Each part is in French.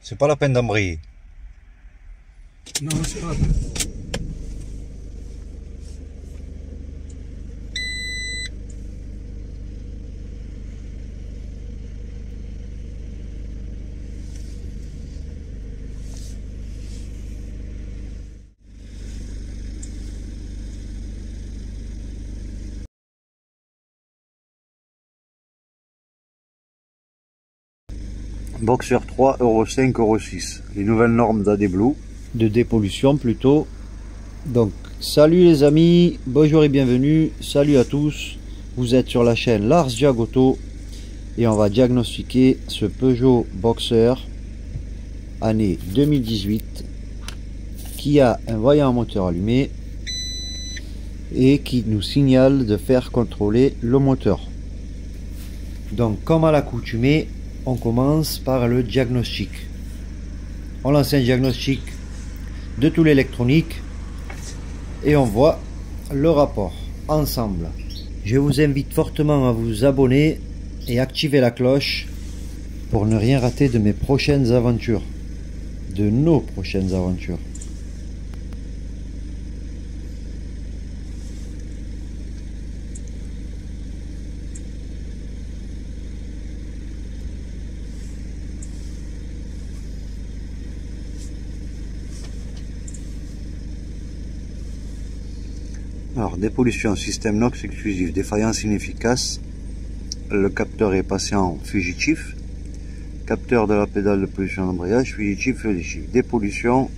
C'est pas la peine d'embrayer. Non, c'est pas la peine. Boxer 3, Euro 5, Euro 6. Les nouvelles normes d'AD Blue. De dépollution plutôt. Donc, salut les amis, bonjour et bienvenue. Salut à tous. Vous êtes sur la chaîne Lars Diagoto. Et on va diagnostiquer ce Peugeot Boxer année 2018 qui a un voyant moteur allumé et qui nous signale de faire contrôler le moteur. Donc, comme à l'accoutumée, on commence par le diagnostic. On lance un diagnostic de tout l'électronique et on voit le rapport ensemble. Je vous invite fortement à vous abonner et activer la cloche pour ne rien rater de mes prochaines aventures, de nos prochaines aventures. Alors, dépollution, système NOx exclusif, défaillance inefficace, le capteur est passé en fugitif, capteur de la pédale de pollution d'embrayage, fugitif, dépollution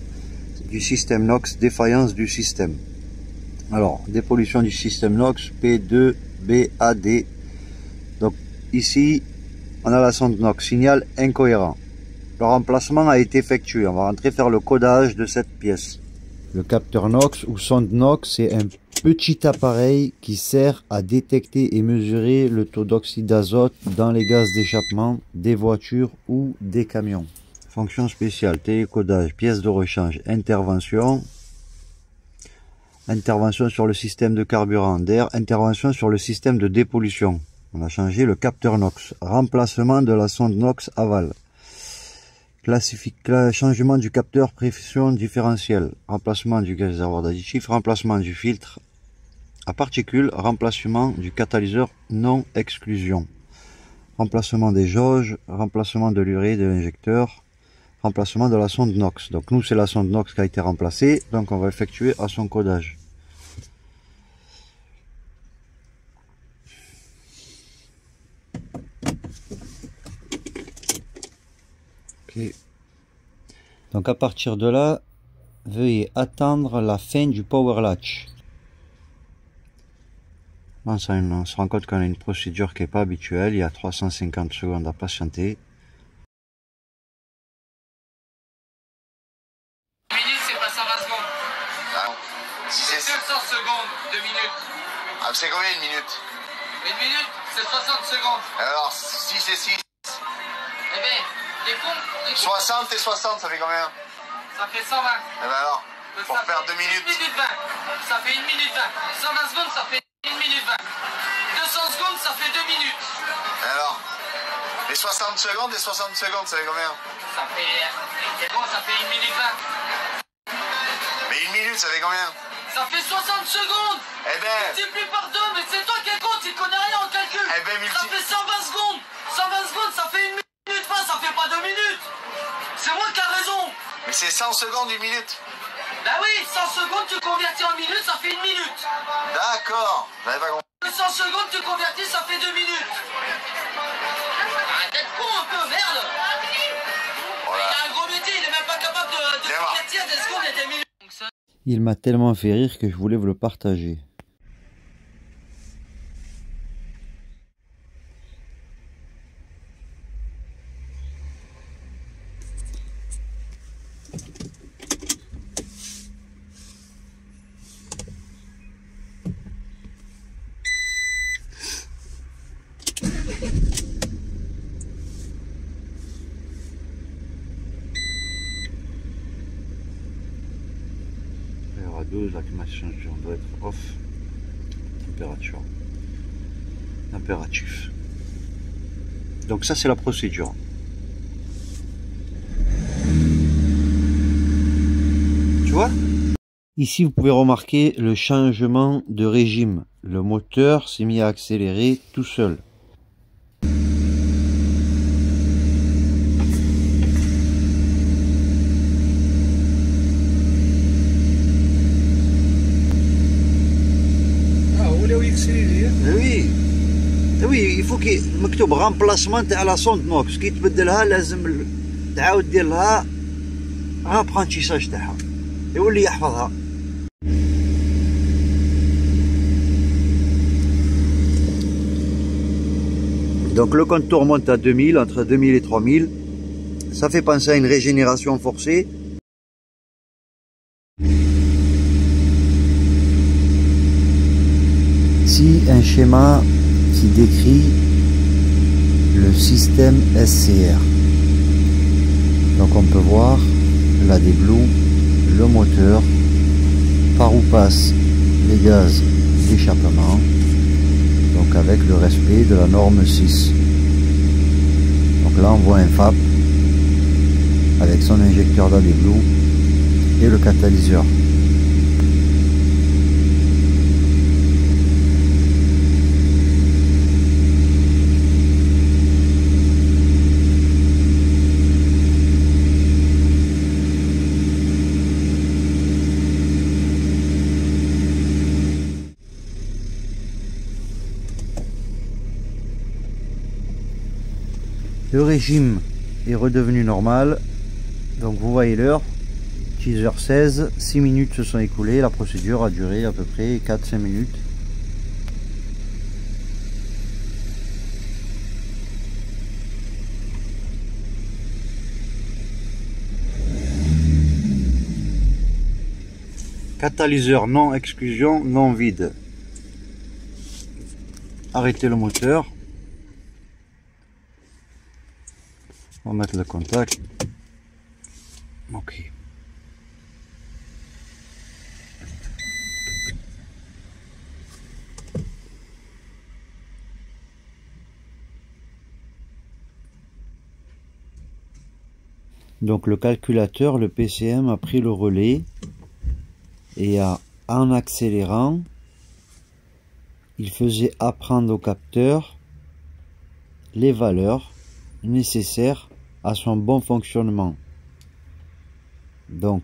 du système NOx, défaillance du système. Alors, dépollution du système NOx, P2BAD. Donc, ici, on a la sonde NOx, signal incohérent. Le remplacement a été effectué, on va rentrer faire le codage de cette pièce. Le capteur NOx ou sonde NOx, c'est un petit appareil qui sert à détecter et mesurer le taux d'oxyde d'azote dans les gaz d'échappement des voitures ou des camions. Fonction spéciale, télécodage, pièce de rechange, intervention, intervention sur le système de carburant d'air, intervention sur le système de dépollution. On a changé le capteur NOx, remplacement de la sonde NOx aval. Changement du capteur pression différentielle, remplacement du réservoir d'additifs, remplacement du filtre à particules, remplacement du catalyseur non exclusion, remplacement des jauges, remplacement de l'urée de l'injecteur, remplacement de la sonde NOx. Donc nous c'est la sonde NOx qui a été remplacée, donc on va effectuer à son codage. Okay. Donc à partir de là, veuillez attendre la fin du power latch. On se rend compte qu'on a une procédure qui n'est pas habituelle, il y a 350 secondes à patienter. Minute, c'est pas 120 secondes. Ah, si c'est 200 secondes, 2 minutes. Ah, c'est combien une minute? Une minute, c'est 60 secondes. Alors, si c'est 6. Eh bien, les comptes. 60 et 60, ça fait combien? Ça fait 120. Eh ben alors, pour Ça faire fait 2 minutes. 1 minute 20. Ça fait 1 minute 20. 120 secondes, ça fait 1 minute 20. 200 secondes, ça fait 2 minutes. Et alors, les 60 secondes et 60 secondes, ça fait combien? Ça fait. C'est bon, ça fait 1 minute 20. Mais une minute, ça fait combien? Ça fait 60 secondes. Eh ben, Multiplie par 2, mais c'est toi qui es con, tu connais rien en calcul. eh ben, Ça fait 120 secondes. 120 secondes, ça fait 1 minute 20, ça fait pas 2 minutes. C'est moi qui ai raison. mais c'est 100 secondes une minute. Bah oui, 100 secondes, tu convertis en minutes, ça fait 1 minute. D'accord, j'avais pas compris. 100 secondes, tu convertis, ça fait 2 minutes. Arrête d'être con un peu, merde. Voilà. Il a un gros métier, il est même pas capable de Viens voir. convertir des secondes et des minutes. Il m'a tellement fait rire que je voulais vous le partager. À 12, la climatisation doit être off. Température. Impératif. Donc ça c'est la procédure. quoi? Ici, vous pouvez remarquer le changement de régime. Le moteur s'est mis à accélérer tout seul. Oui. وي يفو كي مكتوب رامبلاسمون تاع لا سوند نوكس كي تبدلها لازم تعاود دير لها ابرونتيساج تاعها يولي يحفظها. Donc le contour monte à 2000, entre 2000 et 3000. Ça fait penser à une régénération forcée. Ici un schéma qui décrit le système SCR. Donc on peut voir l'AD Blue, le moteur, par où passent les gaz d'échappement, donc avec le respect de la norme 6. Donc là on voit un FAP avec son injecteur d'AD Blue et le catalyseur. Le régime est redevenu normal, donc vous voyez l'heure, 6h16, 6 minutes se sont écoulées, la procédure a duré à peu près 4-5 minutes. Catalyseur non exclusion, non vide. Arrêtez le moteur. On va mettre le contact. Ok. Donc le calculateur, le PCM a pris le relais et en accélérant, il faisait apprendre au capteur les valeurs nécessaires à son bon fonctionnement. Donc,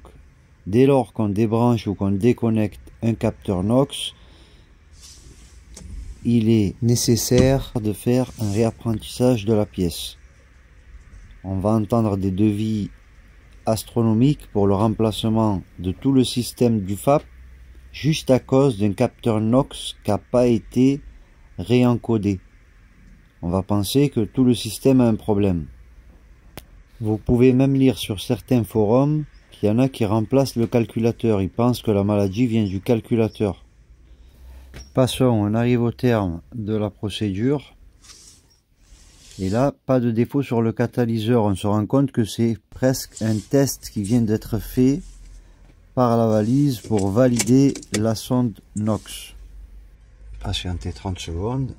dès lors qu'on débranche ou qu'on déconnecte un capteur NOx, il est nécessaire de faire un réapprentissage de la pièce. On va entendre des devis astronomiques pour le remplacement de tout le système du FAP juste à cause d'un capteur NOx qui n'a pas été réencodé. On va penser que tout le système a un problème. Vous pouvez même lire sur certains forums qu'il y en a qui remplacent le calculateur. Ils pensent que la maladie vient du calculateur. Passons, on arrive au terme de la procédure. Et là, pas de défaut sur le catalyseur. On se rend compte que c'est presque un test qui vient d'être fait par la valise pour valider la sonde NOx. Patientez 30 secondes.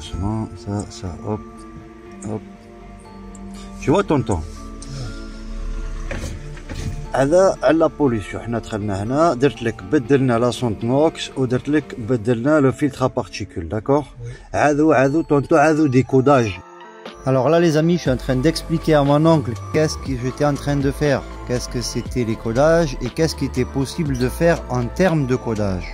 doucement, ça, hop, hop. Tu vois tonton, هذا على بوليسيون. حنا دخلنا هنا درت لك بدلنا لا سونت نوكس ودرت لك بدلنا لو فلتر بارتيكول. داكور. هذو tonton هذو décodage. Alors là les amis, je suis en train d'expliquer à mon oncle qu'est-ce que j'étais en train de faire, qu'est-ce que c'était les codages et qu'est-ce qui était possible de faire en termes de codage.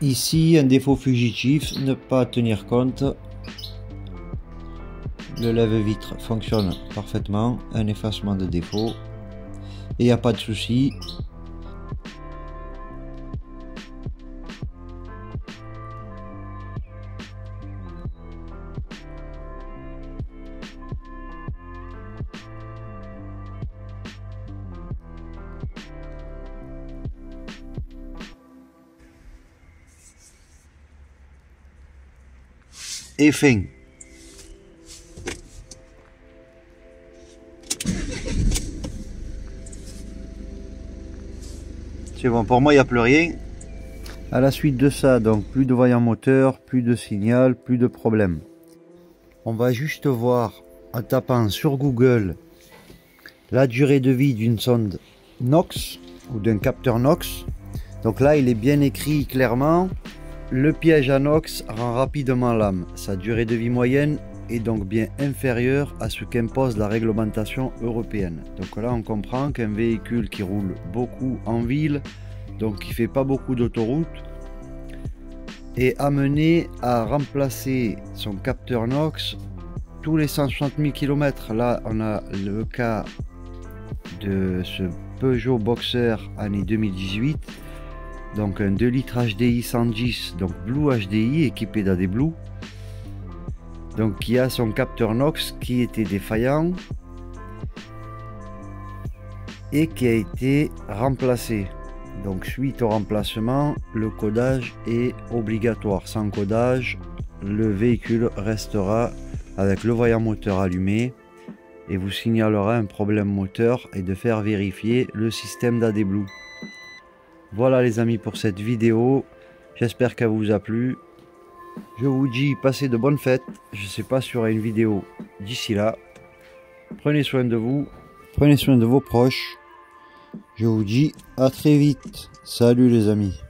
Ici, un défaut fugitif, ne pas tenir compte. Le lève-vitre fonctionne parfaitement, un effacement de défaut. Et il n'y a pas de souci. Et fin. C'est bon, pour moi il n'y a plus rien. À la suite de ça, donc plus de voyant moteur, plus de signal, plus de problème. On va juste voir en tapant sur Google la durée de vie d'une sonde NOx ou d'un capteur NOx. Donc là il est bien écrit clairement. Le piège à NOx rend rapidement l'âme. Sa durée de vie moyenne est donc bien inférieure à ce qu'impose la réglementation européenne. Donc là on comprend qu'un véhicule qui roule beaucoup en ville, donc qui fait pas beaucoup d'autoroute, est amené à remplacer son capteur NOx tous les 160 000 km. Là on a le cas de ce Peugeot Boxer année 2018. Donc un 2 litres HDI 110, donc Blue HDI équipé d'AD Blue. Donc qui a son capteur NOx qui était défaillant et qui a été remplacé. Donc suite au remplacement, le codage est obligatoire. Sans codage, le véhicule restera avec le voyant moteur allumé et vous signalera un problème moteur et de faire vérifier le système d'AD Blue. Voilà les amis pour cette vidéo, j'espère qu'elle vous a plu. Je vous dis passez de bonnes fêtes, je ne sais pas s'il y aura une vidéo d'ici là. Prenez soin de vous, prenez soin de vos proches. Je vous dis à très vite, salut les amis.